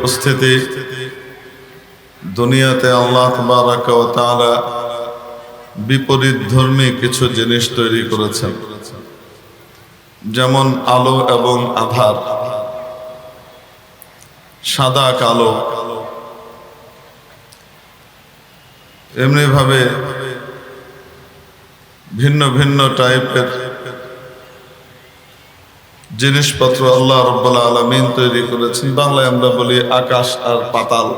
উপস্থিতি, দুনিয়াতে আল্লাহ তাবারাক ওয়া তাআলা বিপরীত ধর্মী কিছু জিনিস তৈরি করেছেন, যেমন আলো এবং আঁধার, সাদা কালো। এমনিভাবে ভিন্ন ভিন্ন টাইপের জিনিসপত্র আল্লাহ রাব্বুল আলামিন তৈরি করেছেন। বাংলায় আমরা বলি আকাশ আর পাতাল।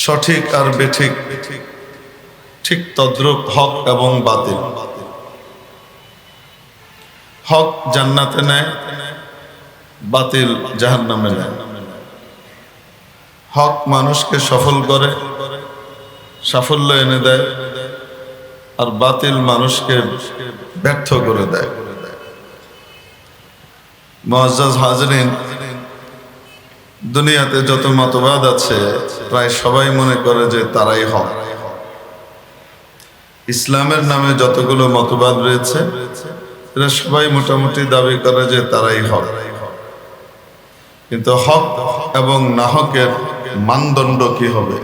সঠিক আর বেঠিক, ঠিক তদ্রূপ হক এবং বাতিল। হক জান্নাতে নেয়, বাতিল জাহান্নামে নেয়। হক মানুষকে সফল করে, সাফল্য এনে দেয়, আর বাতিল মানুষকে ব্যর্থ করে দেয়। মুআজ্জাজ হাজরিন, দুনিয়াতে যত মতবাদ আছে প্রায় সবাই মনে করে যে তারাই হক। ইসলামের নামে যতগুলো মতবাদ রয়েছে এরা সবাই মোটামুটি দাবি করে যে তারাই হক। কিন্তু হক এবং নাহকের মানদণ্ড কি হবে,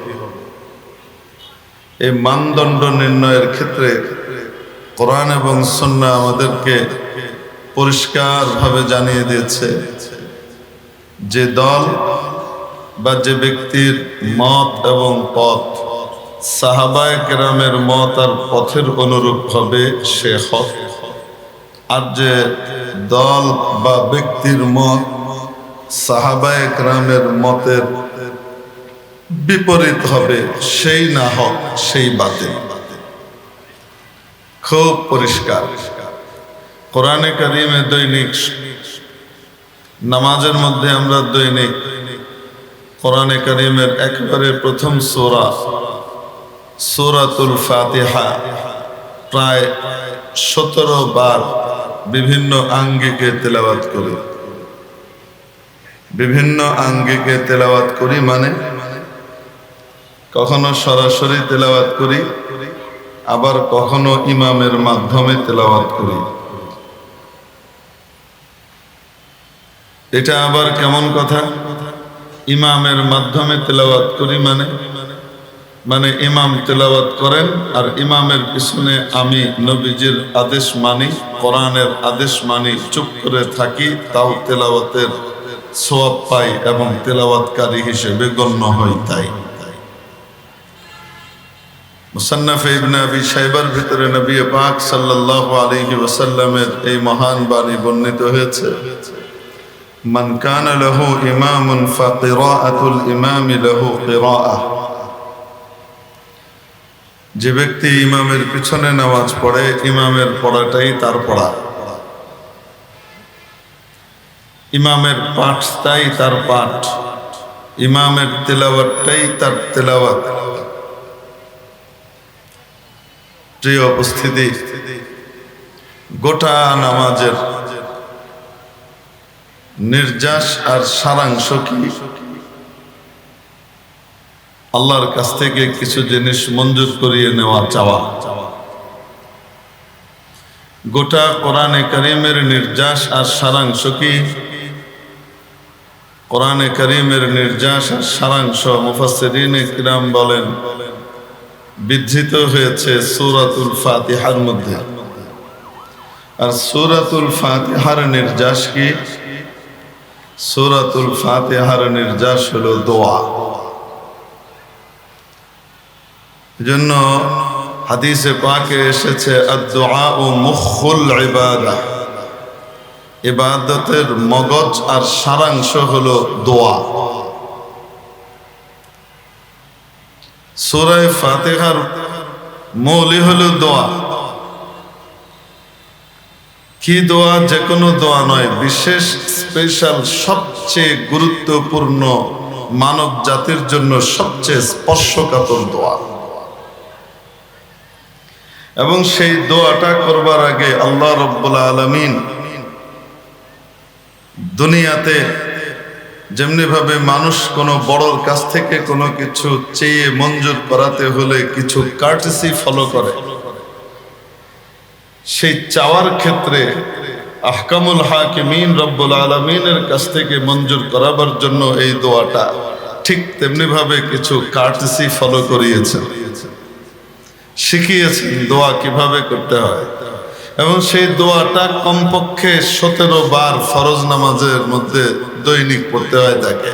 এই মানদণ্ড নির্ণয়ের ক্ষেত্রে কোরআন এবং সুন্নাহ আমাদেরকে পরিষ্কারভাবে জানিয়ে দিয়েছে যে দল বা যে ব্যক্তির মত এবং পথ সাহাবায়ে কেরামের মত আর পথের অনুরূপ হবে সে হক, আর যে দল বা ব্যক্তির মত সাহাবায়ে কেরামের মতের বিপরীত হবে সেই না হক, সেই বাতিল। খুব পরিষ্কার। কোরআনে কারিমে দৈনিক নামাজের মধ্যে আমরা দৈনিক কোরআনে কারিমের একেবারে প্রথম সূরা সূরাতুল ফাতিহা প্রায় 17 বার বিভিন্ন আঙ্গিকে তেলাওয়াত করি। বিভিন্ন আঙ্গিকে তেলাওয়াত করি মানে কখনো সরাসরি তেলাওয়াত করি, আবার কখনো ইমামের মাধ্যমে তেলাওয়াত করি। এটা আবার কেমন কথা? ইমামের মাধ্যমে তেলাওয়াত করি মানে ইমাম তেলাওয়াত করেন আর ইমামের পিছনে আমি নবীজির আদেশ মানি, কোরআনের আদেশ মানি, চুপ করে থাকি, তাও তেলাওয়াতের সওয়াব পাই এবং তেলাওয়াতকারী হিসেবে গণ্য হই। তাই মুসান্নাফ ইবনে আবি শাইবার ভিতরে নবী পাক সাল্লাল্লাহু আলাইহি ওয়াসাল্লামের এই মহান বাণী বর্ণিত হয়েছে, মান কানা লাহু ইমামুন ফাকিরাআতুল ইমামি লাহু কিরাআহ। যে ব্যক্তি ইমামের পিছনে নামাজ পড়ে, ইমামের পড়াটাই তার পড়া, ইমামের পাঠটাই তার পাঠ, ইমামের তেলাওয়াতটাই তার তেলাওয়াত। প্রিয় উপস্থিতি, গোটা নামাজের নির্যাস আর সারাংশ কি? আল্লাহর কাছ থেকে কিছু জিনিস মঞ্জুর করিয়ে নেওয়া, চাওয়া। গোটা কোরআনে কারীমের নির্যাস আর সারাংশ কি? কোরআনে কারীমের নির্যাস আর সারাংশ মুফাসসিরিনে কিরাম বলেন বিধৃত হয়েছে সূরাতুল ফাতিহার মধ্যে। আর সূরাতুল ফাতিহার নির্যাস কি? সূরাতুল ফাতিহার নির্যাস হলো দোয়া। এজন্য হাদিসে পাকে এসেছে আদ-দুআউ মুখুল ইবাদাহ, ইবাদতের মগজ আর সারাংশ হলো দোয়া। সূরা ফাতিহার মৌলই হলো দোয়া। কি দোয়া? যে কোনো দোয়া নয়, বিশেষ স্পেশাল, সবচেয়ে গুরুত্বপূর্ণ, মানব জাতির জন্য সবচেয়ে স্পর্শকাতর দোয়া। এবং সেই দোয়াটা করবার আগে আল্লাহ রাব্বুল আলামিন দুনিয়াতে যেমনি ভাবে মানুষ কোনো বড়র কাছ থেকে কোনো কিছু চেয়ে মঞ্জুর করাতে হলে কিছু কার্টেসি ফলো করে, সেই চাওয়ার ক্ষেত্রে আহকামুল হাকিমিন রব্বুল আলামিনের কাছ থেকে মঞ্জুর করাবার জন্য এই দোয়াটা ঠিক তেমনি ভাবে কিছু কার্টেসি ফলো করিয়েছেন, শিখিয়েছেন দোয়া কিভাবে করতে হয়। এবং সেই দোয়াটা কমপক্ষে 17 বার ফরজ নামাজের মধ্যে দৈনিক পড়তে হয় তাকে।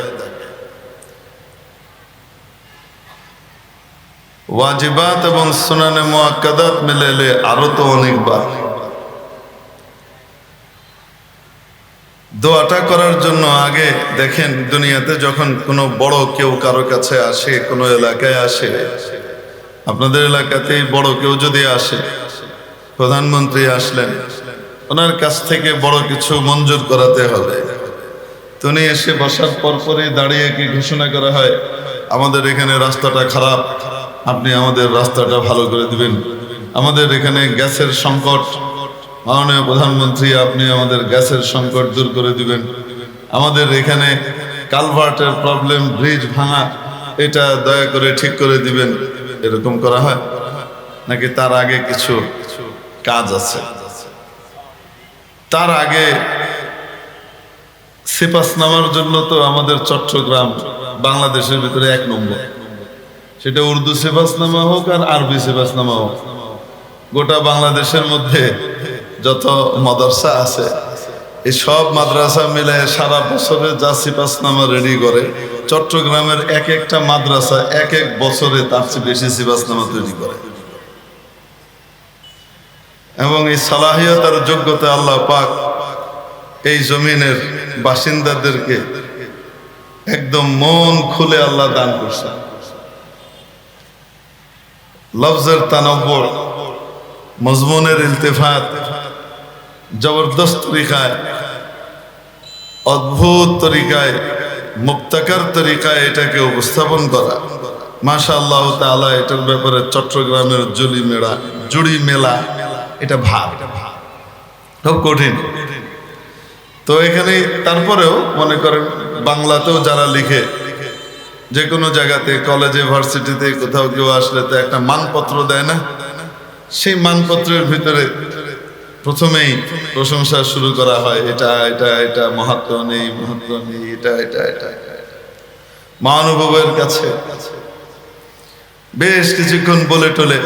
ওয়াজিবাত এবং সুনানে মুআক্কাদাত মিলালে আরো তো অনেকবার। দোয়াটা করার জন্য আগে দেখেন, দুনিয়াতে যখন কোনো বড় কেউ কারো কাছে আসে, কোনো এলাকায় আসে, আপনাদের এলাকাতেই বড় কেউ যদি আসে, প্রধানমন্ত্রী আসলেন, ওনার কাছ থেকে বড় কিছু মঞ্জুর করাতে হবে। তিনি এসে বসার পরপরই দাঁড়িয়ে কি ঘোষণা করা হয়, আমাদের এখানে রাস্তাটা খারাপ, আপনি আমাদের রাস্তাটা ভালো করে দিবেন। আমাদের এখানে গ্যাসের সংকট, মাননীয় প্রধানমন্ত্রী আপনি আমাদের গ্যাসের সংকট দূর করে দিবেন। আমাদের এখানে কালভার্টের প্রবলেম, ব্রিজ ভাঙা, এটা দয়া করে ঠিক করে দিবেন। এরকম করা হয় নাকি তার আগে কিছু কাজ আছে? তার আগে সিপাস নামার জন্য তো আমাদের চট্টগ্রাম বাংলাদেশের ভিতরে 1 নম্বর, সেটা উর্দু সিপাস নামা হোক আর আরবি সিপাস নামা হোক। গোটা বাংলাদেশের মধ্যে যত মাদ্রাসা আছে, এই সব মাদ্রাসা মিলে সারা বছরে যা সিপাস নামা রেডি করে, চট্টগ্রামের এক একটা মাদ্রাসা এক এক বছরে তার চেয়ে বেশি সিপাস নামা তৈরি করে। এবং এই সালাহিয়ত আর যোগ্যতা আল্লাহ পাক এই জমিনের বাসিন্দাদেরকে একদম মন খুলে আল্লাহ দান করছে। লফজের তানব্বুর, মজমুনের ইলতিফাত, জবরদস্ত তরিকায়, অদ্ভুত তরিকায়, মুক্তাকার তরিকায় এটাকে উপস্থাপন করা, মাশাআল্লাহ তাআলা। এটার ব্যাপারে চট্টগ্রামের জুড়ি মেলা এটা খুব কঠিন। তো এখানে তারপরেও মনে করেন বাংলাতেও যারা লিখে, যে কোনো জায়গাতে কলেজে ভার্সিটিতে কোথাও কেউ আসলে তো একটা মানপত্র দেয় না, সেই মানপত্রের ভিতরে প্রথমেই প্রশংসা শুরু করা হয়, এটা এটা এটা মাহাত্ম্য নেই, মাহাত্ম্য নেই, এটা এটা এটা। মহানুভবের কাছে বেশ কিছুক্ষণ বলে টলে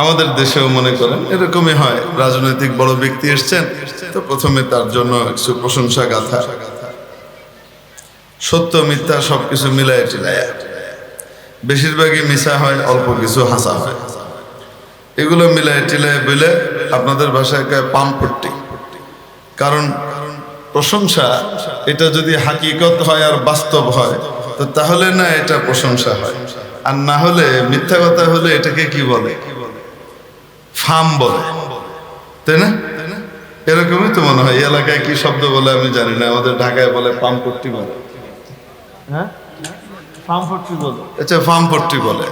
আমাদের দেশেও মনে করেন এরকমই হয়, রাজনৈতিক বড় ব্যক্তি এসছেন তো প্রথমে তার জন্য কিছু প্রশংসা গাথা, সত্য মিথ্যা সবকিছু মিলায় টিলায়, বেশিরভাগই মিশা হয়, অল্প কিছু হাসা হয়। এগুলো মিলায় টিলায় বলে আপনাদের ভাষায় কয় পামপট্টি। কারণ প্রশংসা এটা যদি হাকিকত হয় আর বাস্তব হয় তো তাহলে না এটা প্রশংসা হয়, আর না হলে মিথ্যা কথা হলে এটাকে কি বলে, ফাম বলে, তাই না? এরকমই তো মনে হয়। এই এলাকায় কি শব্দ বলে আমি জানি না, আমাদের ঢাকায় বলে পামপট্টি বলে। হ্যাঁ, পামপট্টি বলে। আচ্ছা, পামপট্টি বলে।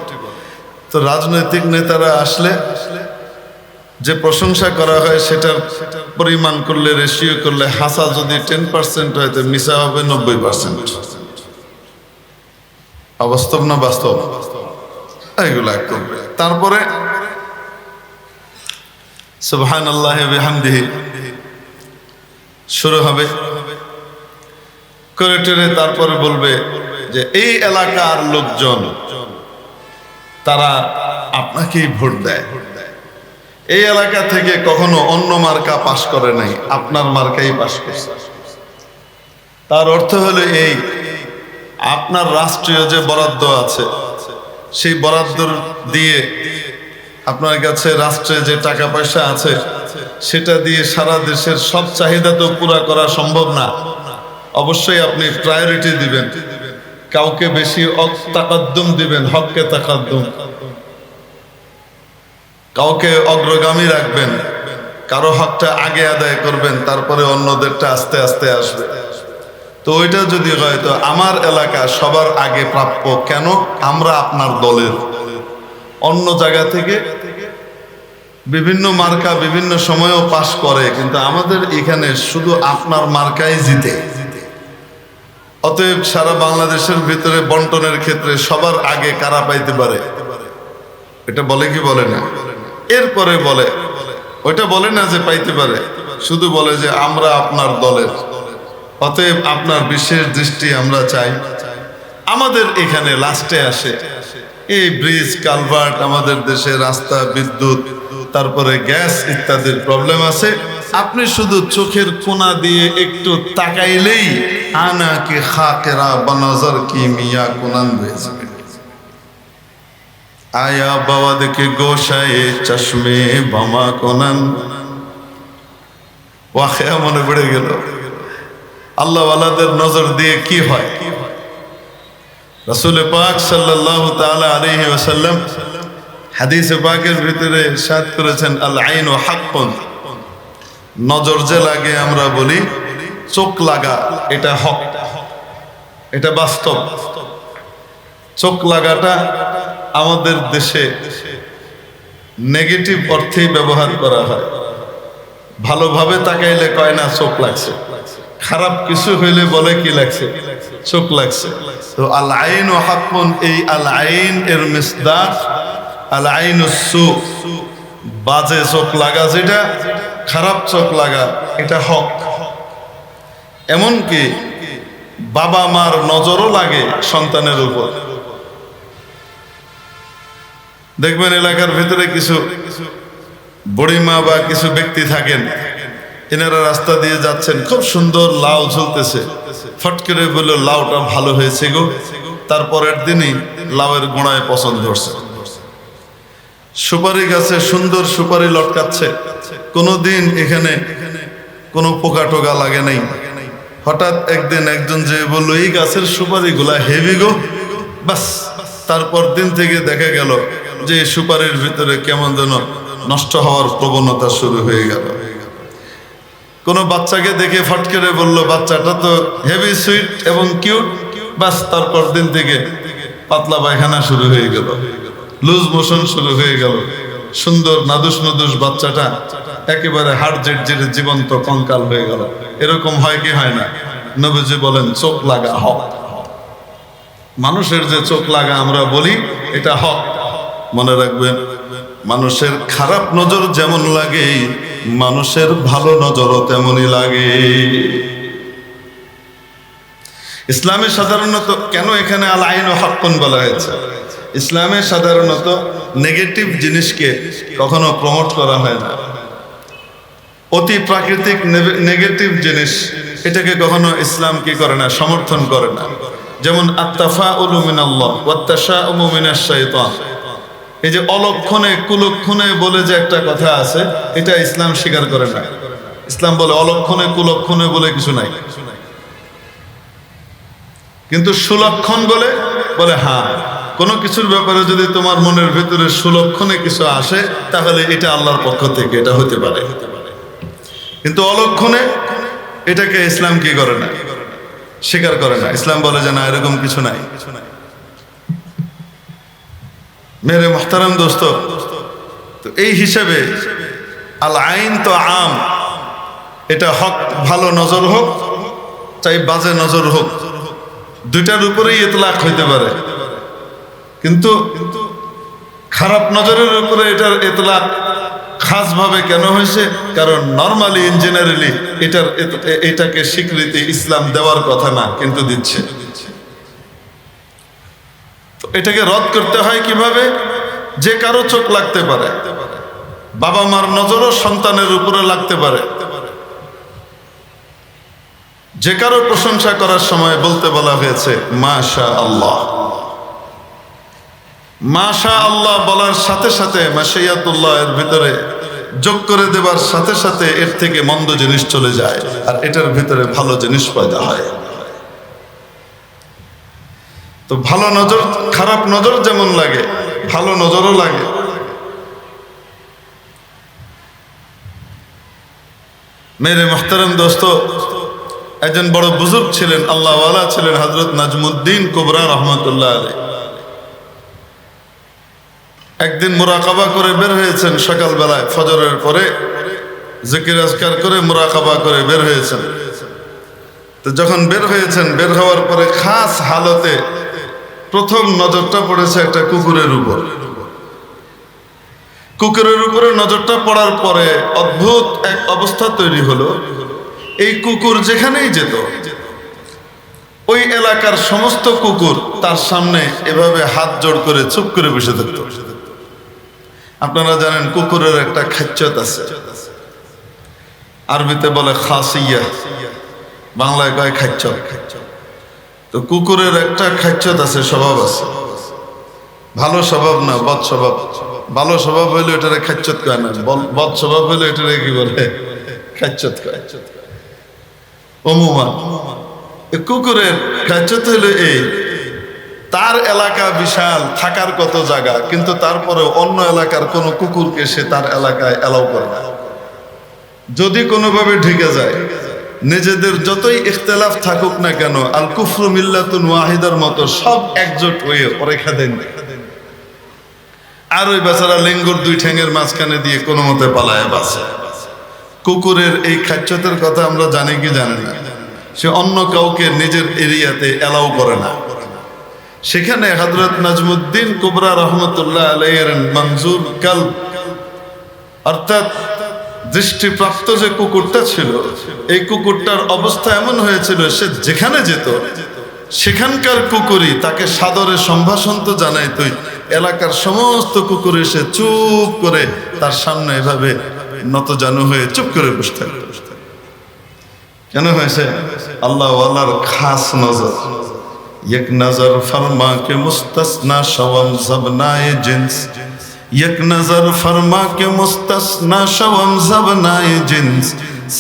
তো রাজনৈতিক নেতারা আসলে যে প্রশংসা করা হয় সেটার পরিমাণ করলে, রেশিও করলে, হাসা যদি 10% হয় তো মিশা হবে 90%। অবাস্তব না বাস্তব? এগুলা করবে। তারপরে সুবহানাল্লাহি ওয়া বিহামদিহি শুরু হবে করে টেরে, তারপরে বলবে যে এই এলাকার লোকজন তারা আপনাকেই ভোট দেয়, এই এলাকা থেকে কখনো অন্য মার্কা পাশ করে নাই, আপনার মার্কাই পাশ করছে। তার অর্থ হলো এই, আপনার রাষ্ট্রীয় যে বরাদ্দ আছে সেই বরাদ্দ দিয়ে আপনার কাছে রাষ্ট্রে যে টাকা পয়সা আছে সেটা দিয়ে সারা দেশের সব চাহিদা তো পুরা করা সম্ভব না। অবশ্যই আপনি প্রায়োরিটি দিবেন, কাউকে বেশি তাকাদ্দুম দিবেন, হককে তাকাদ্দুম, কাউকে অগ্রগামী রাখবেন, কারো হকটা আগে আদায় করবেন, তারপরে অন্যদেরটা আস্তে আস্তে আসবে। তো ওইটা যদি হয় তো আমার এলাকা সবার আগে প্রাপ্য। কেন? আমরা আপনার দলের। অন্য জায়গা থেকে বিভিন্ন মার্কা বিভিন্ন সময়ও পাশ করে, কিন্তু আমাদের এখানে শুধু আপনার মার্কাই জিতে। অতএব সারা বাংলাদেশের ভিতরে বন্টনের ক্ষেত্রে সবার আগে কারা পাইতে পারে, এটা বলে কি বলে না? এরপরে বলে, ওইটা বলে না যে পাইতে পারে, শুধু বলে যে আমরা আপনার দলের, অতএব আপনার বিশেষ দৃষ্টি আমরা চাই। আমাদের এখানে লাস্টে আসে এই ব্রিজ কালভার্ট, আমাদের দেশে রাস্তা, বিদ্যুৎ, তারপরে গ্যাস ইত্যাদির প্রবলেম আছে। আপনি শুধু চোখের কোনা দিয়ে একটু তাকাইলেই আনা কি খাকেরা বানাজার কি মিয়া কোনান হয়ে যাবে। আয়া বাবা দেখে গোসায়ে চশমে বামা কোনান, ওয়াকিয়া মনে পড়ে গেল। আল্লাহওয়ালাদের নজর দিয়ে কি হয়? রাসূল পাক সাল্লাল্লাহু তাআলা আলাইহি ওয়াসাল্লাম হাদিসে পাকের ভিতরে ইরশাদ করেছেন, আল আইনু হাক্কুন, নজর যে লাগে আমরা বলি চোখ লাগা, এটা হক, এটা বাস্তব। চোখ লাগাটা আমাদের দেশে নেগেটিভ অর্থেই ব্যবহার করা হয়। ভালোভাবে তাকাইলে কয় না চোখ লাগছে, খারাপ কিছু হইলে বলে কি লাগছে, চোখ লাগছে। তো আল আইন ও হাক্কুন, এই আল আইন এর মিসদাক আল আইন সু, বাজে চোখ লাগা, যেটা খারাপ চোখ লাগা, এটা হক। এমনকি বাবা মার নজরও লাগে সন্তানের উপর। দেখবেন এলাকার ভিতরে কিছু বুড়িমা বা কিছু ব্যক্তি থাকেন, এনারা রাস্তা দিয়ে যাচ্ছেন, খুব সুন্দর লাউ ঝুলতেছে, ফট করে বলল লাউটা ভালো হয়েছে গো, তারপরের দিনই লাউয়ের গোড়ায় পছন্দ ধরছে। সুপারি গাছে সুন্দর সুপারি লটকাচ্ছে, কোনোদিন এখানে কোনো পোকা টোকা লাগে নাই। হঠাৎ একদিন একজন যে বললো এই গাছের সুপারি গুলা হেভি গো, বাস তারপর দিন থেকে দেখা গেল যে সুপারির ভিতরে কেমন যেন নষ্ট হওয়ার প্রবণতা শুরু হয়ে গেল। কোনো বাচ্চাকে দেখে ফট করে বললো বাচ্চাটা তো হেভি সুইট এবং কিউট, বাস তারপর দিন থেকে পাতলা পায়খানা শুরু হয়ে গেল, লুজ মোশন শুরু হয়ে গেল। সুন্দর নাদুস নদুস বাচ্চাটা একেবারে হাড় জেট জীবন্ত কঙ্কাল হয়ে গেল। এরকম হয় কি হয় না? নবীজি বলেন চোখ লাগা হক। মানুষের যে চোখ লাগা আমরা বলি, এটা হক। মনে রাখবেন, মানুষের খারাপ নজর যেমন লাগে, মানুষের ভালো নজরও তেমনই লাগে। ইসলামে সাধারণত কেন এখানে আল আইন ও হাক্কুন বলা হয়েছে? ইসলামে সাধারণত নেগেটিভ জিনিসকে কখনো প্রমোট করা হয় না। অতি প্রাকৃতিক নেগেটিভ জিনিস, এটাকে কখনো ইসলাম কি করে না, সমর্থন করে না। যেমন আত্তাফাউলু মিনাল্লাহ ওয়াত তাশাউমু মিনাশ শাইতান, এই যে অলক্ষণে কুলক্ষণে বলে যে একটা কথা আছে, এটা ইসলাম স্বীকার করে না। ইসলাম বলে অলক্ষণে কুলক্ষণে বলে কিছু নাই, কিন্তু সুলক্ষণ বলে হ্যাঁ, কোনো কিছুর ব্যাপারে যদি তোমার মনের ভিতরে সুলক্ষণে কিছু আসে, তাহলে এটা আল্লাহর পক্ষ থেকে, এটা হতে পারে। কিন্তু অলক্ষণে এটাকে ইসলাম কি করে না, স্বীকার করে না। ইসলাম বলে যে না, এরকম কিছু নাই। মেরে মুহতারাম দোস্ত, তো এই হিসেবে আল আইন তো আম, এটা হক, ভালো নজর হোক চাই বাজে নজর হোক, দুইটার উপরেই ইতলাক হইতে পারে। কিন্তু খারাপ নজরের উপরে এটার ইতলাক খাস ভাবে কেন হয়েছে? কারণ নরমালি ইঞ্জিনিয়ারিলি এটাকে স্বীকৃতি ইসলাম দেওয়ার কথা না, কিন্তু দিচ্ছে। তো এটাকে রদ করতে হয় কিভাবে? যে কারো চোখ লাগতে পারে, বাবা মার নজরও সন্তানের উপরে লাগতে পারে। যে কারো প্রশংসা করার সময় বলতে বলা হয়েছে মাশা আল্লাহ। মাশা আল্লাহ বলার সাথে সাথে মাশিয়াতুল্লাহ এর ভিতরে যোগ করে দেবার সাথে সাথে এর থেকে মন্দ জিনিস চলে যায়, আর এটার ভিতরে ভালো জিনিস পয়দা হয়। তো ভালো নজর, খারাপ নজর যেমন লাগে, ভালো নজরও লাগে। মেরে মুহতারাম দোস্ত, একজন বড় বুজুর্গ ছিলেন, আল্লাহওয়ালা ছিলেন, হযরত নাজমুদ্দিন কুবরা রহমতুল্লাহ আলাইহি। একদিন মুরাকাবা করে বের হয়েছেন সকালবেলায়, ফজরের পরে জিকির আজকার করে মুরাকাবা করে বের হয়েছেন। তো যখন বের হয়েছেন, বের হওয়ার পরে খাস হালতে প্রথম নজরটা পড়েছে একটা কুকুরের উপর। কুকুরের উপরে নজরটা পড়ার পরে অদ্ভুত এক অবস্থা তৈরি হলো। এই কুকুর যেখানেই যেত, ওই এলাকার সমস্ত কুকুর তার সামনে এভাবে হাত জোড় করে চুপ করে বসে থাকত। আপনারা জানেন কুকুরের একটা খাচ্চত আছে, আরবিতে বলে খাসিয়া, বাংলায় কয় খাচ্চত। তো কুকুরের একটা খাচ্চত আছে, স্বভাব আছে, ভালো স্বভাব না বদ স্বভাব। ভালো স্বভাব হইলে এটারে খাচ্চত কয় না, বদ স্বভাব হইলে এটারে কি বলে, খাচ্চত কয়। অমুমান কুকুরের খাচ্চত হইলে এই, তার এলাকা বিশাল, থাকার কত জায়গা, কিন্তু তারপরে অন্য এলাকার কোন কুকুরকে সে তার এলাকায় এলাও করে না। যদি কোনোভাবে ঢুকে যায়, নিজেদের যতই ইখতিলাফ থাকুক না কেন, আল কুফরু মিল্লাতুন ওয়াহিদার মতো সব একজোট হয়ে রেখা দেন। আর ওই বেচারা লেঙ্গুর দুই ঠ্যাঙের মাঝখানে দিয়ে কোনো মতে পালায় বাঁচে। কুকুরের এই খাচ্চতের কথা আমরা জানি কি জানি না, সে অন্য কাউকে নিজের এরিয়াতে এলাও করে না। সেখানে হযরত নাজমুদ্দিন কুবরা রহমতুল্লাহ আলাইহির মনজুর কলব, অর্থাৎ দৃষ্টিপ্রাপ্ত যে কুকুরটা ছিল, এই কুকুরটার অবস্থা এমন হয়েছিল, সে যেখানে যেত সেখানকার কুকুরই তাকে সাদরে সম্ভাষণ তো জানাইতই, এলাকার সমস্ত কুকুর এসে চুপ করে তার সামনে এভাবে নতজানু হয়ে চুপ করে বসে থাকত। কেন হয়েছে? আল্লাহ ওয়ালার খাস নজর। এক নজর ফরমা কে মুস্তাসনা শওম জবনায়ে জিন্স, এক নজর ফরমা কে মুস্তাসনা শওম জবনায়ে জিন্স,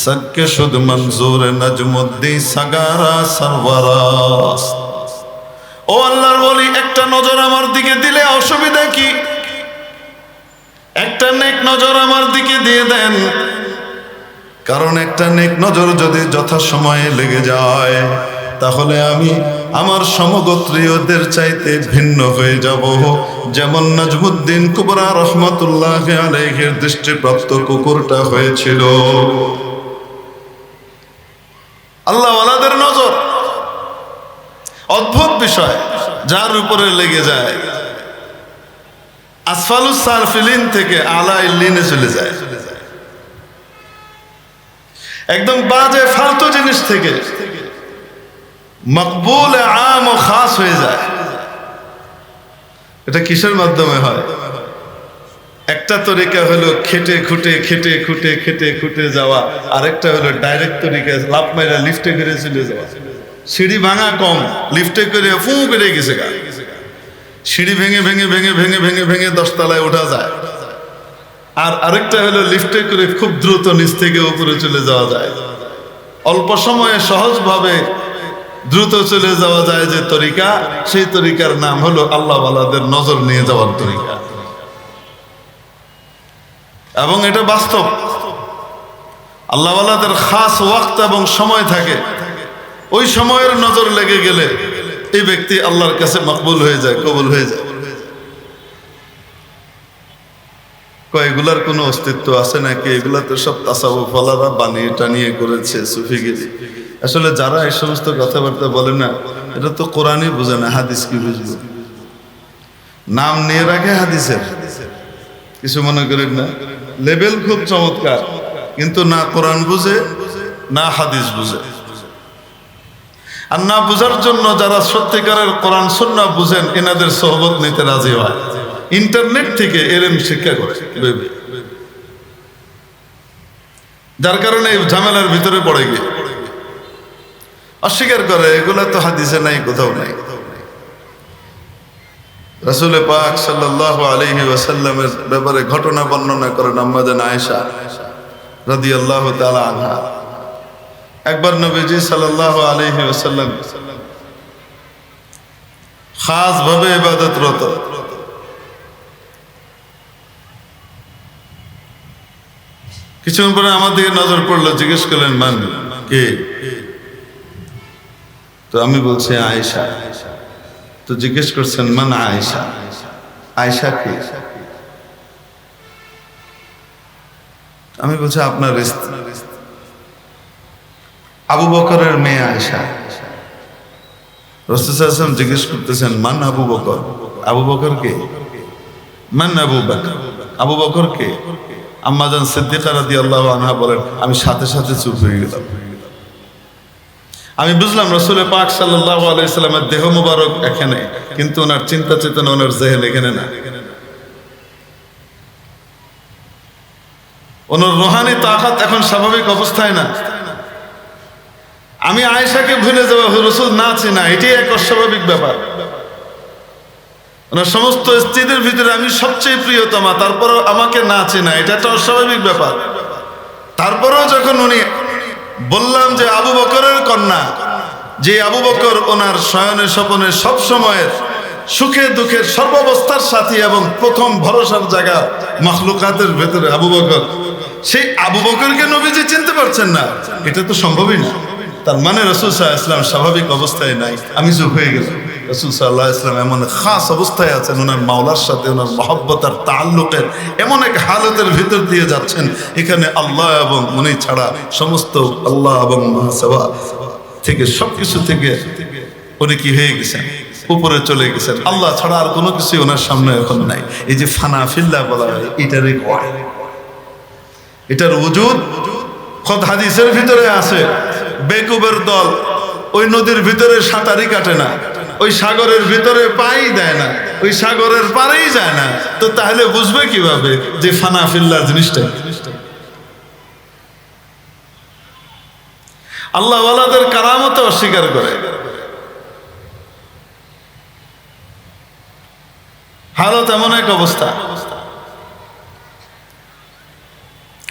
সক্কে শুদ মনজুর নজমুদ্দিন সাগারা সরওয়ারাস। ও আল্লাহর ওলি, একটা নজর আমার দিকে দিলে অসুবিধা কি? একটা নেক নজর আমার দিকে দিয়ে দেন, কারণ একটা নেক নজর যদি যথাসময়ে লেগে যায়, তাহলে আমি আমার সমগোত্রীয়দের চাইতে ভিন্ন হয়ে যাব, যেমন নাজমুদ্দিন কুবরা রহমতুল্লাহ আলাইহির দৃষ্টিপ্রাপ্ত কুকুরটা হয়েছিল। আল্লাহ ওয়ালাদের নজর অদ্ভুত বিষয়, যার উপরে লেগে যায় আসফালুস সারফিলিন থেকে আলা ইল্লিনে চলে যায়। একদম বাজে ফালতু জিনিস থেকে মকবুল আম ও খাস হয়ে যায়। এটা কিসের মাধ্যমে হয়? একটা তরিকা হলো খেটে খুঁটে খেটে খুঁটে খেটে খুঁটে যাওয়া, আরেকটা হলো ডাইরেক্ট তরিকা, লাফ মাইরা লিফটে করে চলে যাওয়া। সিঁড়ি ভাঙা কম, লিফটে করে ফু করে গেছে গা। সিঁড়ি ভেঙে ভেঙে ভেঙে ভেঙে ভেঙে ভেঙে 10 তলায় ওঠা যায়। আর আরেকটা হলো লিফটে করে খুব দ্রুত নিচ থেকে উপরে চলে যাওয়া যায়। অল্প সময়ে সহজভাবে দ্রুত চলে যাওয়া যায় যে তরিকা, সেই তরিকার নাম হলো আল্লাহ ওয়ালাদের নজর নিয়ে যাওয়ার তরিকা। এবং এটা বাস্তব, আল্লাহ ওয়ালাদের খাস ওয়াক্ত এবং সময় থাকে, ওই সময়ের নজর লেগে গেলে এই ব্যক্তি আল্লাহর কাছে মকবুল হয়ে যায়, কবুল হয়ে যায়। এগুলার কোনো অস্তিত্ব আছে নাকি? এগুলা তো সব তাসাউফ ওয়ালারা বানিয়ে টানিয়ে করেছে, সুফিগিরি। আসলে যারা এই সমস্ত কথাবার্তা বলে না, এটা তো কোরআনই বুঝে না, হাদিস কি বুঝবো? নাম নিয়ে রাখে হাদিসের, কিছু মনে করেন না, লেভেল খুব চমৎকার, কিন্তু না কোরআন বুঝে না হাদিস বুঝে। আর না বুঝার জন্য যারা সত্যিকারের কোরআন সুন্নাহ বুঝেন, এনাদের সোহবত নিতে রাজি হয়, ইন্টারনেট থেকে এলেম শিক্ষা করে, যার কারণে এই ঝামেলার ভিতরে পড়ে গিয়ে অস্বীকার করে এগুলা তো হাদিসে নাই, কোথাও নাই। রাসূল পাক সাল্লাল্লাহু আলাইহি ওয়াসাল্লামের ব্যাপারে ঘটনা বর্ণনা করেন আম্মা জান আয়েশা রাদিয়াল্লাহু তাআলা আনহা। একবার নবীজি সাল্লাল্লাহু আলাইহি ওয়াসাল্লাম খাস ভাবে ইবাদতরত, কিছুক্ষণ পরে আমার দিকে নজর পড়লো, জিজ্ঞেস করলেন মান কে? তো আমি বলছি আয়েশা। তো জিজ্ঞেস করছেন মান আয়েশা, আয়েশা কে? আমি বলছি আপনার আবু বকরের মেয়ে আয়েশা। রাসূল সাল্লাল্লাহু আলাইহি ওয়াসাল্লাম জিজ্ঞেস করতেছেন মান আবু বকর, আবু বকর কে? মান আবু বকর? আবু বকরকে? আম্মাজান সিদ্দিকা রাদিয়াল্লাহু আনহা বলেন, আমি সাথে সাথে চুপ হয়ে গেলাম। আমি বুঝলাম রাসূল পাক সাল্লাল্লাহু আলাইহি সাল্লামের দেহ মুবারক এখানে, কিন্তু ওনার চিন্তা চেতনা, ওনার জেহেন এখানে না। ওনার রুহানি তাকাত এখন স্বাভাবিক অবস্থায় না। আমি আয়েশাকে ভুলে যাওয়া, রাসূল না চেনা, এটাই এক অস্বাভাবিক ব্যাপার। ওনার সমস্ত স্ত্রীদের ভিতরে আমি সবচেয়ে প্রিয়তমা, তারপরও আমাকে না চেনা, এটা একটা অস্বাভাবিক ব্যাপার। তারপরেও যখন উনি বললাম যে আবু বকরের কন্যা, যে আবু বকর ওনার শয়নে স্বপনে সব সময়ের সুখে দুঃখের সর্বাবস্থার সাথী এবং প্রথম ভরসার জায়গা মাখলুকাতের ভেতরে আবু বকর, সেই আবু বকরকে নবীজি চিনতে পারছেন না, এটা তো সম্ভবই না। তার মানে রাসূল সাল্লাল্লাহু আলাইহি ওয়াসাল্লাম স্বাভাবিক অবস্থায় নাই। আমি চুপ হয়ে গেলাম। রাসূল সাল্লাল্লাহু আলাইহি ওয়াসাল্লাম এমন খাস অবস্থায় আছেন, ওনার মাওলার সাথে ওনার মহব্বত আর তাআল্লুকের এমন এক হালতের ভিতর দিয়ে যাচ্ছেন, এখানে আল্লাহ এবং উনি ছাড়া সমস্ত আল্লাহ এবং মুহাসাবা থেকে সবকিছু থেকে উনি কি হয়ে গেছেন, উপরে চলে গেছেন। আল্লাহ ছাড়া আর কোনো কিছু ওনার সামনে এখন নাই। এই যে ফানা ফিল্লাহ বলা হয়, এটারই কয়, এটার ওজুদ খোদ হাদিসের ভিতরে আছে। বেকুবের দল ওই নদীর ভিতরে সাঁতারই কাটে না, ওই সাগরের ভিতরে পাই দেয় না, ওই সাগরের পারেই যায় না, তো তাহলে বুঝবে কিভাবে যে ফানা ফিল্লাহ জিনিসটা? আল্লাহ ওয়ালাদের কারামত অস্বীকার করে। হালত এমন এক অবস্থা।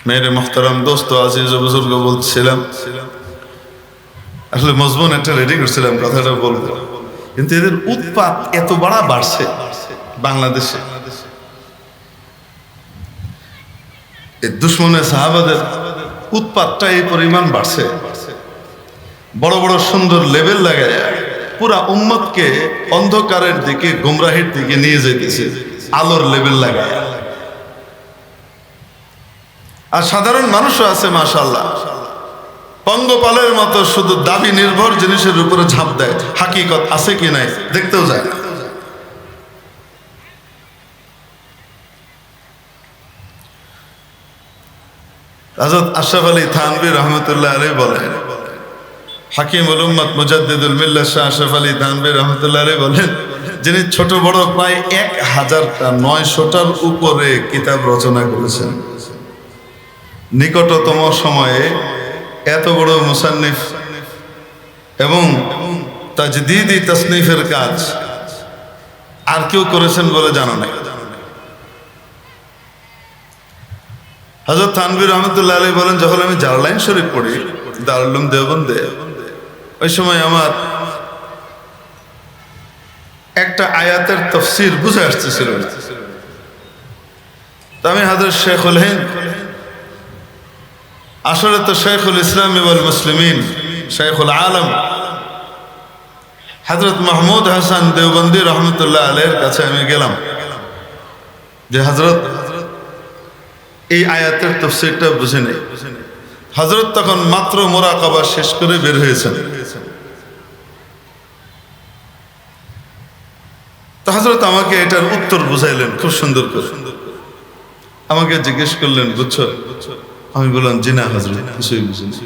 মেরে মুহতারাম দোস্ত আজিজ ও বুজুর্গ, বলছিলাম আসলে মজমুন একটা রেডি করছিলাম, কথাটা বলবো, কিন্তু এদের উৎপাত এত বাড়ছে বাংলাদেশে। এই দুশমনে সাহাবাদের উৎপাতটা এই পরিমাণ বাড়ছে, বড় বড় সুন্দর লেবেল লাগায় পুরা উম্মতকে অন্ধকারের দিকে, গুমরাহির দিকে নিয়ে যেতেছে, আলোর লেবেল লাগায়। আর সাধারণ মানুষও আছে মাশাআল্লাহ, পঙ্গপালের মতো শুধু দাবি নির্ভর জিনিসের উপরে ঝাঁপ দেয়, হাকিকত আছে কি নাই দেখতেও যায় না। হযরত আশরাফ আলী থানভী রাহমাতুল্লাহ আলাইহি বলেন, হাকিমুল উম্মত মুজাদ্দিদুল মিল্লাত শাহ আশরাফ আলী থানভী রাহমাতুল্লাহ আলাইহি বলেন, যিনি ছোট বড় প্রায় 1000টার উপরে কিতাব রচনা করেছেন। নিকটতম সময়ে এত বড় মুসান্নিফ এবং তাজদীদি তাসনিফের কাজ আর কেউ করেছেন বলে জানা নাই। হযরত থানভী রহমতুল্লাহ আলাইহি বলেন, যখন আমি জালালাইন শরীফ পড়ি দারুল উলুম দেওবন্দে, ওই সময় আমার একটা আয়াতের তাফসীর বুঝে আসতেছিল না। তো আমি হযরত শেখুল হিন্দ, আসলে তো শেখুল ইসলাম ওয়াল মুসলিমিন, শেখুল আলম হযরত মাহমুদ হাসান দেওবন্দি রহমতুল্লাহ আলাইহির কাছে আমি গেলাম যে হযরত এই আয়াতের তাফসীরটা বুঝে নেই। হযরত তখন মাত্র মুরাকাবা শেষ করে বের হয়েছেন। তো হযরত আমাকে এটার উত্তর বুঝাইলেন খুব সুন্দর করে, আমাকে জিজ্ঞেস করলেন, বুঝছো? আমি বললাম, জি না হযরত, কিছুই বুঝিনি।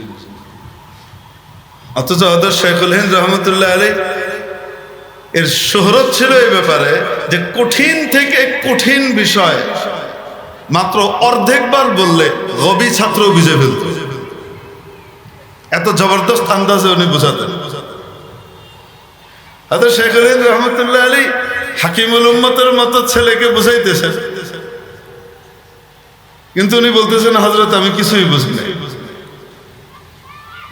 অথচ হযরত শেখুল হিন্দ রহমতুল্লাহ আলাইহি এর শোহরত ছিল এই ব্যাপারে যে কঠিন থেকে কঠিন বিষয় মাত্র অর্ধেকবার বললে গবি ছাত্র বুঝে ফেলত। এত জবরদস্ত আন্দাজে উনি বুঝাতেন। হযরত শেখুল হিন্দ রহমতুল্লাহ আলাইহি হাকিমুল উম্মতের মতো ছেলেকে বুঝাইতেছেন, কিন্তু উনি বলতেছেন, হযরত আমি কিছুই বুঝি নাই।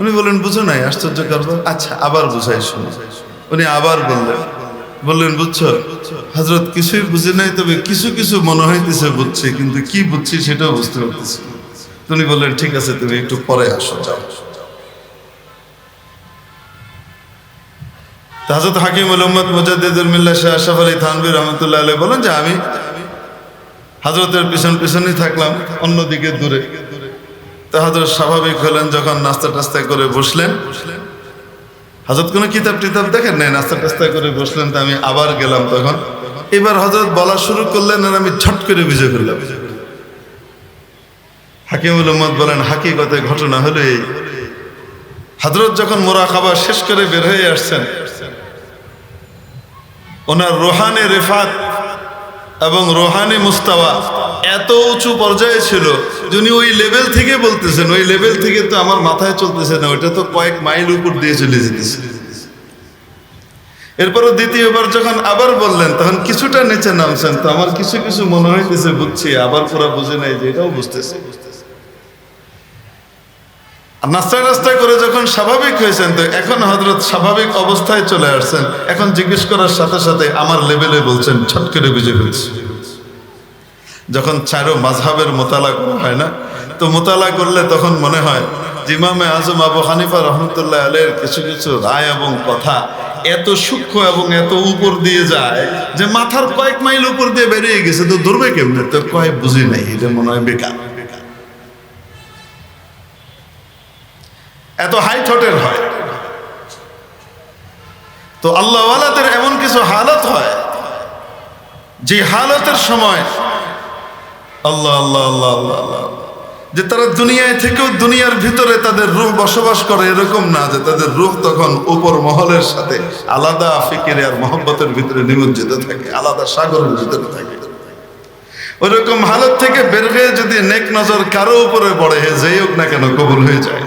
উনি বললেন, বুঝো নাই? আশ্চর্য কারবার। আচ্ছা আবার বুঝাই শুনো। উনি আবার বললেন, বুঝছো হযরত, কিছুই বুঝি নাই, তবে কিছু কিছু মনে হইতেছে বুঝছি, কিন্তু কি বুঝছি সেটাও বুঝতে পারতেছি। উনি বললেন, ঠিক আছে তুমি একটু পরে আসো, যাও। হযরত হাকিমুল উম্মত মুজাদ্দিদুল মিল্লাত শাহ আশরাফ আলী থানভী রাহমাতুল্লাহ আলাইহি বলেন যে আমি হযরতের পিছনই থাকলাম, অন্যদিকে দূরে। তো হযরত স্বাভাবিক হলেন, যখন নাস্তা টাস্তা করে বসলেন, হযরত কোনো কিতাব টিতাব দেখেন নাই, নাস্তা টাস্তা করে বসলেন। তো আমি আবার গেলাম, তখন এবার হযরত বলা শুরু করলেন আর আমি ঝট করে বুঝে ফেললাম। হাকিমুল উম্মত বলেন, হাকিকতে ঘটনা হলো এই, হযরত যখন মুরাকাবা শেষ করে বের হয়ে আসছেন, ওনার রুহানি রিফাত এবং রুহানি মুস্তাওয়া এত উঁচু পর্যায়ে ছিল যে উনি ওই লেভেল থেকে বলতেছেন, ওই লেভেল থেকে তো আমার মাথায় চলতেছে না, ওইটা তো কয়েক মাইল উপর দিয়ে চলে যেতেছে। এরপরও দ্বিতীয়বার যখন আবার বললেন, তখন কিছুটা নিচে নামছেন, তো আমার কিছু কিছু মনে হইতেছে বুঝছি, আবার পুরা বুঝে নাই যে এটাও বুঝতেছে। নাস্তা নাস্তা করে যখন স্বাভাবিক হয়েছেন, তো এখন হযরত স্বাভাবিক অবস্থায় চলে আসছেন। এখন জিজ্ঞেস করার সাথে সাথে আমার লেভেলে বলছেন, ছট করে বুঝে ফেলছি। যখন চারো মাযহাবের মোতালা করা হয় না, তো মোতালা করলে তখন মনে হয় যে ইমামে আজম আবু হানিফা রহমতুল্লাহ আলাইহির কিছু কিছু রায় এবং কথা এত সূক্ষ্ম এবং এত উপর দিয়ে যায় যে মাথার কয়েক মাইল উপর দিয়ে বেরিয়ে গেছে, তো ধরবে কেমনে? তো কয়েক বুঝি নাই, এটা মনে হয় বেকার। এত হাই থটের হয়। তো আল্লাহওয়ালাদের এমন কিছু হালত হয় যে হালতের সময় আল্লাহ আল্লাহ আল্লাহ আল্লাহ আল্লাহ, যে তারা দুনিয়ায় থেকেও দুনিয়ার ভিতরে তাদের রূহ বসবাস করে, এরকম না যে তাদের রূহ তখন উপর মহলের সাথে আলাদা ফিকিরে আর মহব্বতের ভিতরে নিমজ্জিত থাকে, আলাদা সাগরের ভিতরে থাকে। ওইরকম হালত থেকে বের হয়ে যদি নেক নজর কারো উপরে পড়ে, যেই হোক না কেন কবুল হয়ে যায়।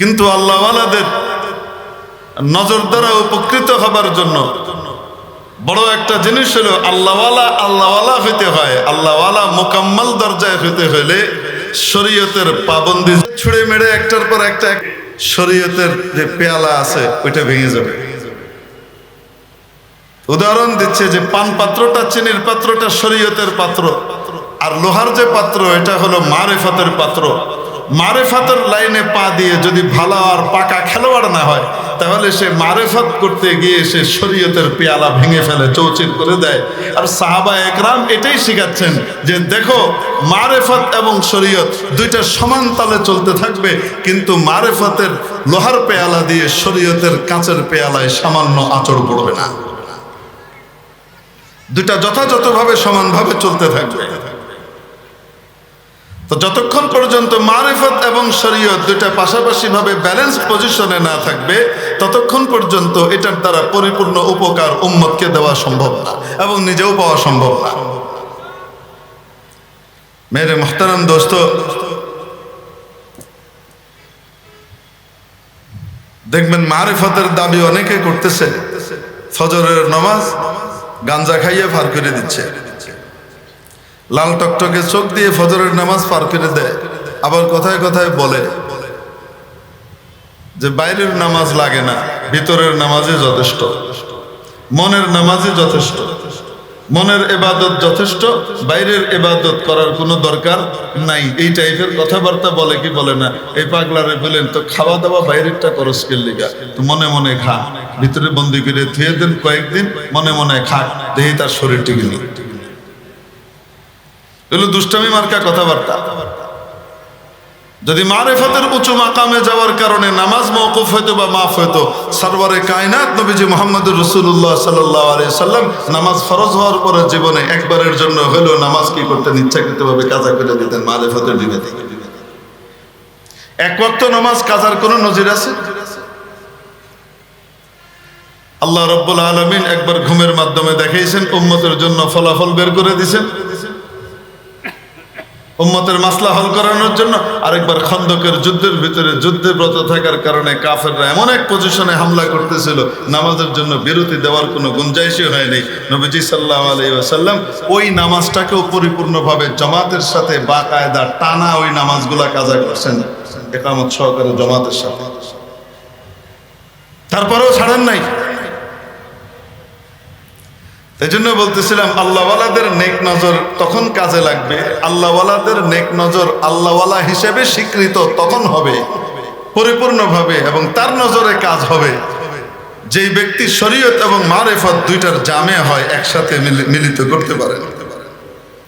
কিন্তু আল্লাহওয়ালাদের নজর দ্বারা উপকৃত হবার জন্য বড় একটা জিনিস হলো, আল্লাহওয়ালা হইতে হয়। আল্লাহওয়ালা মোকাম্মল দরজায় হইতে হইলে শরীয়তের পাবন্দি ছুঁড়ে মেরে একটার পর একটা শরীয়তের যে পেয়ালা আছে ওইটা ভেঙে যাবে। উদাহরণ দিচ্ছে যে পান পাত্রটা, চিনির পাত্রটা শরীয়তের পাত্র, আর লোহার যে পাত্র এটা হলো মারিফাতের পাত্র। মারিফাতের লাইনে পা দিয়ে যদি ভালো আর পাকা খেলোয়াড় না হয়, তাহলে সে মারিফত করতে গিয়ে সে শরীয়তের পেয়ালা ভেঙে ফেলে, চৌচির করে দেয়। আর সাহাবা একরাম এটাই শিখাচ্ছেন যে দেখো, মারিফত এবং শরীয়ত দুইটা সমান তালে চলতে থাকবে, কিন্তু মারিফতের লোহার পেয়ালা দিয়ে শরীয়তের কাঁচের পেয়ালায় সামান্য আঁচড় পড়বে না। দুইটা যথাযথভাবে সমানভাবে চলতে থাকবে। তো যতক্ষণ পর্যন্ত মারিফত এবং শরীয়ত দুইটা পাশাপাশি ভাবে ব্যালেন্স পজিশনে না থাকবে, ততক্ষণ পর্যন্ত এটার দ্বারা পরিপূর্ণ উপকার উম্মতকে দেওয়া সম্ভব না এবং নিজেও পাওয়া সম্ভব না। মেরে মুহতারাম দোস্ত, দেখবেন মারিফতের দাবি অনেকে করতেছে, ফজরের নামাজ গাঞ্জা খাইয়ে পার করে দিচ্ছে, লাল টকটকে চোখ দিয়ে ফজরের নামাজ পার করে দেয়। আবার কথায় কথায় বলে যে বাইরের নামাজ লাগে না, ভিতরের নামাজই যথেষ্ট, মনের নামাজই যথেষ্ট, মনের ইবাদত যথেষ্ট, বাইরের ইবাদত করার কোনো দরকার নাই। এই টাইপের কথাবার্তা বলে কি বলে না? এই পাগলারে বলেন তো খাওয়া দাওয়া বাইরেরটা করস কে লিগা, তো মনে মনে খা, ভিতরে বন্দি করে ধুয়ে দেন কয়েকদিন, মনে মনে খাক, দেহি তার শরীর টিকে নেই। এগুলো দুষ্টামি মার্কা কথাবার্তা। যদি মারিফতের উঁচু মাকামে যাওয়ার কারণে নামাজ মওকুফ হইতো বা মাফ হইতো, সরওয়ারে কায়নাত নবীজি মুহাম্মদুর রাসূলুল্লাহ সাল্লাল্লাহু আলাইহি সাল্লাম নামাজ ফরজ হওয়ার পরে জীবনে একবারের জন্য হলেও নামাজ কি করতেন? ইচ্ছাকৃতভাবে কাজা করে দিতেন মারিফতের দিনে। এক ওয়াক্ত নামাজ কাজার কোনো নজির আছে? আল্লাহ রাব্বুল আলামিন একবার ঘুমের মাধ্যমে দেখাইছেন, উম্মতের জন্য ফলাফল বের করে দিয়েছেন, উম্মতের মাসলা হল করানোর জন্য। আরেকবার খন্দকের যুদ্ধের ভিতরে যুদ্ধে ব্রত থাকার কারণে কাফেররা এমন এক পজিশনে হামলা করতেছিল, নামাজের জন্য বিরতি দেওয়ার কোনো গুঞ্জাইশই হয়নি। নবীজি সাল্লাল্লাহু আলাইহি ওয়াসাল্লাম ওই নামাজটাকেও পরিপূর্ণভাবে জামাতের সাথে বাকায়দা টানা ওই নামাজগুলা কাজা করছেন, ইকামত সহকারে জামাতের সাথে। তারপরেও ছাড়েন নাই। এই জন্য বলতেছিলাম, আল্লাহওয়ালাদের নেক নজর তখন কাজে লাগবে, আল্লাহওয়ালাদের নেক নজর আল্লাহওয়ালা হিসেবে স্বীকৃত তখন হবে পরিপূর্ণভাবে, এবং তার নজরে কাজ হবে যেই ব্যক্তি শরীয়ত এবং মারিফত দুইটার জামে হয়, একসাথে মিলিত করতে পারেন।